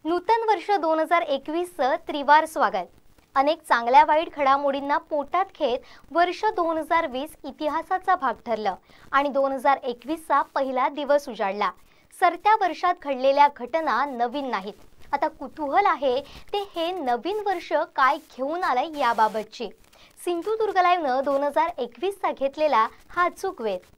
नूतन वर्ष 2021चं त्रिवार स्वागत। अनेक चांगल्या वाईट घडामोडींना पोटात घेत वर्ष 2020 इतिहासाचा भाग ठरलं आणि 2021चा पहिला दिवस उजाडला। सरत्या वर्षात घडलेल्या घटना नवीन नाहीत। आता कुतूहल आहे ते हे नवीन वर्ष काय घेऊन आलंय याबाबतची। सिंधुदुर्ग लाईव्हनं 2021चा घेतलेला हा अचूक वेध।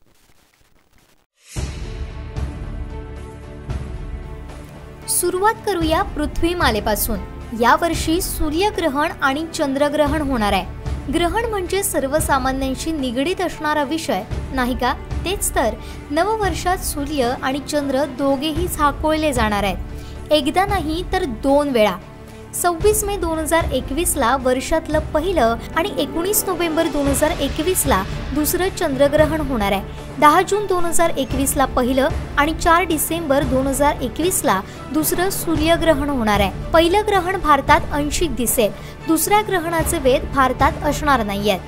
सुरुवात करूया पृथ्वी मालेपासून। या वर्षी सूर्यग्रहण आणि चंद्रग्रहण होणार आहे। ग्रहण म्हणजे सर्वसामान्यांशी निगडीत असणारा विषय नाही का? तेच तर नववर्षात सूर्य आणि चंद्र दोघेही झाकोळले जाणार आहेत। एकदा नाही तर दोन वेळा। 26 मे 2021 ला वर्षातलं पहिलं आणि 19 नोव्हेंबर 2021 ला दुसरं चंद्रग्रहण होणार आहे। 10 जून 2021 ला पहिलं आणि 4 डिसेंबर 2021 ला दुसरं सूर्यग्रहण होणार आहे। पहिलं ग्रहण भारतात अंशिक दिसेल, दुसऱ्या ग्रहणाचे वेध भारतात असणार नाहीयेत।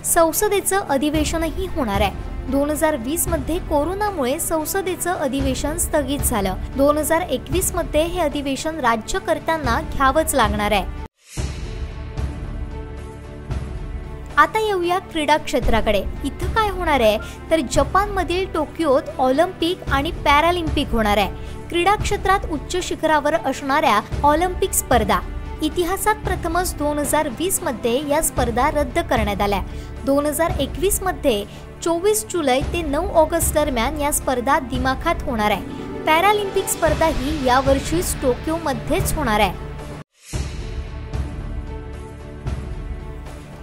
संसदेचं अधिवेशनही होणार आहे। 2020 मध्ये कोरोनामुळे संसदेचं अधिवेशन स्थगित झालं। 2021 मध्ये हे अधिवेशन राज्यकर्त्यांना घ्यावंच लागणार आहे। आता येऊया क्रीडा क्षेत्राकडे। इथं काय होणार आहे तर जपानमधील टोकियोत ऑलिम्पिक आणि पॅरालिम्पिक होणार आहे। क्रीडा क्षेत्रात उच्च शिखरावर असणाऱ्या ऑलिम्पिक स्पर्धा इतिहासात प्रथमच 2020 मध्ये या स्पर्धा रद्द करण्यात आल्या। 2021 मध्ये 24 जुलै ते 9 ऑगस्ट दरम्यान या स्पर्धा दिमाखात होणार आहे। पॅरालिम्पिक स्पर्धा ही यावर्षीच टोकियोमध्येच होणार आहे।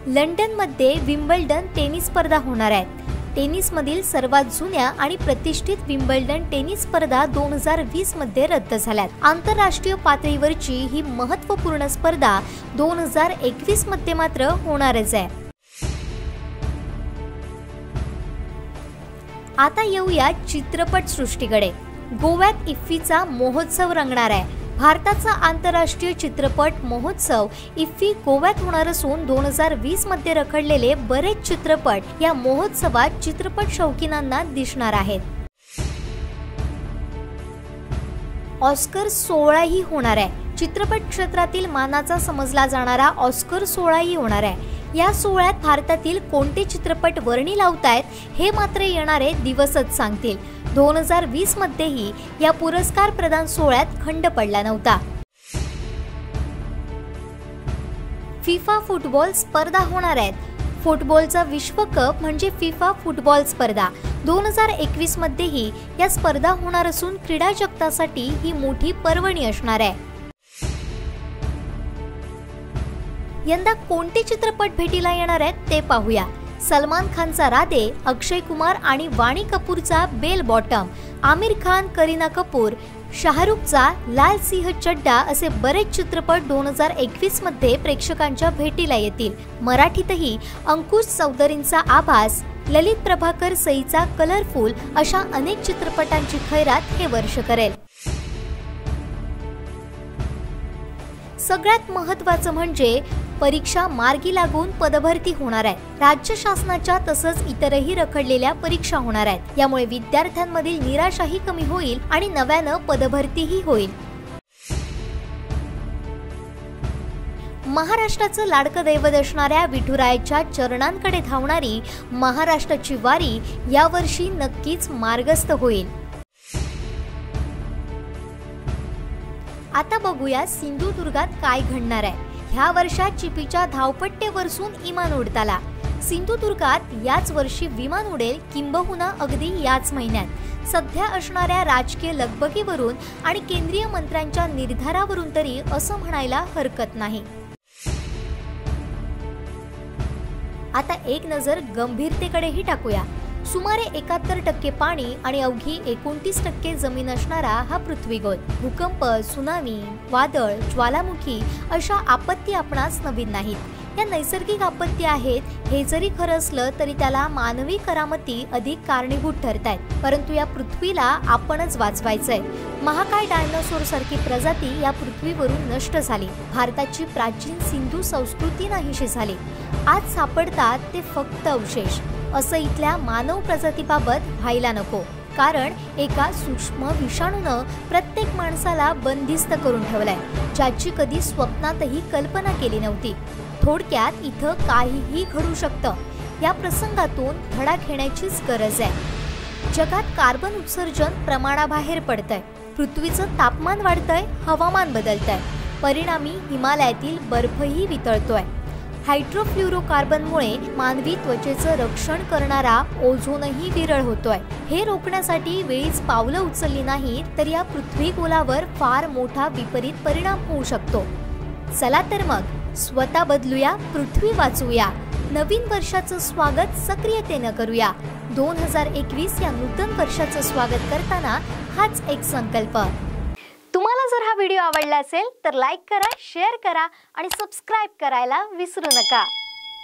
लंडनमध्ये विम्बल्डन टेनिस स्पर्धा होणार आहे। टेनिसमधील सर्वात जुन्या आणि प्रतिष्ठित विम्बल्डन टेनिस स्पर्धा 2020 मध्ये रद्द झाल्यात। आंतरराष्ट्रीय पातळीवरची ही महत्त्वपूर्ण स्पर्धा 2021 मध्ये मात्र होणारच आहे। आता येऊया चित्रपट सृष्टीकडे। गोव्यात इफ्फीचा महोत्सव रंगणार आहे। भारताचा आंतरराष्ट्रीय चित्रपट महोत्सव इफ्फी गोव्यात होणार असून 2020 मध्ये रखडलेले बरेच चित्रपट या महोत्सवात चित्रपट शौकीनांना दिसणार आहेत। ऑस्कर सोहळाही होणार आहे। चित्रपट क्षेत्रातील मानाचा समजला जाणारा ऑस्कर सोहळाही होणार आहे। या सोहळ्यात भारतातील कोणते चित्रपट वर्णी लावतायत हे मात्र येणारे दिवसच सांगतील। 2020 मध्येही या पुरस्कार प्रदान सोहळ्यात खंड पडला नव्हता। फिफा फुटबॉल स्पर्धा होणार आहेत। फुटबॉलचा विश्वकप म्हणजे फिफा फुटबॉल स्पर्धा 2021 मध्येही या स्पर्धा होणार असून क्रीडा जगतासाठी ही मोठी पर्वणी असणार आहे। यंदा कोणते चित्रपट भेटीला येणार आहेत ते पाहूया। सलमान खानचा राधे, अक्षय कुमार आणि वाणी कपूरचा बेल बॉटम, आमिर खान, करीना कपूर, शाहरुखचा लाल सिंह चड्डा असे बरेच चित्रपट 2021 मध्ये प्रेक्षकांच्या भेटीला येतील। मराठीतही अंकुश चौधरींचा आभास, ललित प्रभाकर सईचा कलरफुल अशा अनेक चित्रपटांची खैरात हे वर्ष करेल। सगळ्यात महत्त्वाचं म्हणजे परीक्षा मार्गी लागून पदभरती होणार आहे। राज्य शासनाच्या तसंच इतरही रखडलेल्या परीक्षा होणार आहेत। यामुळे विद्यार्थ्यांमधील निराशाही कमी होईल आणि नव्यानं पदभरतीही होईल। महाराष्ट्राचं लाडकं दैवत असणाऱ्या विठुरायाच्या चरणांकडे धावणारी महाराष्ट्राची वारी यावर्षी नक्कीच मार्गस्थ होईल। आता बघूया सिंधुदुर्गात काय घडणार आहे। ह्या वर्षात चिपीच्या धावपट्टेवरसून विमान उडताला। सिंधुदुर्गात याच वर्षी विमान उडेल, किंबहुना अगदी याच महिन्यात। सध्या असणाऱ्या राजकीय लगबगीवरून आणि केंद्रीय मंत्र्यांच्या निर्धारावरून तरी असं म्हणायला हरकत नाही। आता एक नजर गंभीरतेकडेही टाकूया। सुमारे 71% पाणी आणि अवघी 29% जमीन असणारा हा पृथ्वीगोल। भूकंप, सुनामी, वादळ, ज्वालामुखी अशा आपत्ती आपणास नवीन नाहीत। या नैसर्गिक आपत्ती आहेत हे जरी खरं असलं तरी त्याला मानवी करामती अधिक कारणीभूत ठरतायत। परंतु या पृथ्वीला आपणच वाचवायचंय। महाकाय डायनोसॉर सारखी प्रजाती या पृथ्वीवरून नष्ट झाली। भारताची प्राचीन सिंधू संस्कृती नाहीशी झाली। आज सापडतात ते फक्त अवशेष। असं इथल्या मानव प्रजातीबाबत व्हायला नको। कारण एका सूक्ष्म विषाणूनं प्रत्येक माणसाला बंदिस्त करून ठेवलंय, ज्याची कधी स्वप्नातही कल्पना केली नव्हती। थोडक्यात इथं काहीही घडू शकतं। या प्रसंगातून धडा घेण्याचीच गरज आहे। जगात कार्बन उत्सर्जन प्रमाणाबाहेर पडतंय, पृथ्वीचं तापमान वाढतंय, हवामान बदलतंय, परिणामी हिमालयातील बर्फही वितळतोय। हायड्रोफ्लोरोकार्बनमुळे मानवी त्वचेचं रक्षण करणारा ओझोनही विरळ होतोय। हे रोखण्यासाठी वेळीच पावलं उचलली नाही तर या पृथ्वी गोलावर फार मोठा विपरीत परिणाम होऊ शकतो। चला तर मग स्वतः बदलूया, पृथ्वी वाचूया, नवीन वर्षाचं स्वागत सक्रियतेनं करूया। 2021 या नूतन वर्षाचं स्वागत करताना हाच एक संकल्प। तुम्हाला जर हा व्हिडिओ आवडला असेल तर लाईक करा, शेअर करा आणि सबस्क्राईब करायला विसरू नका।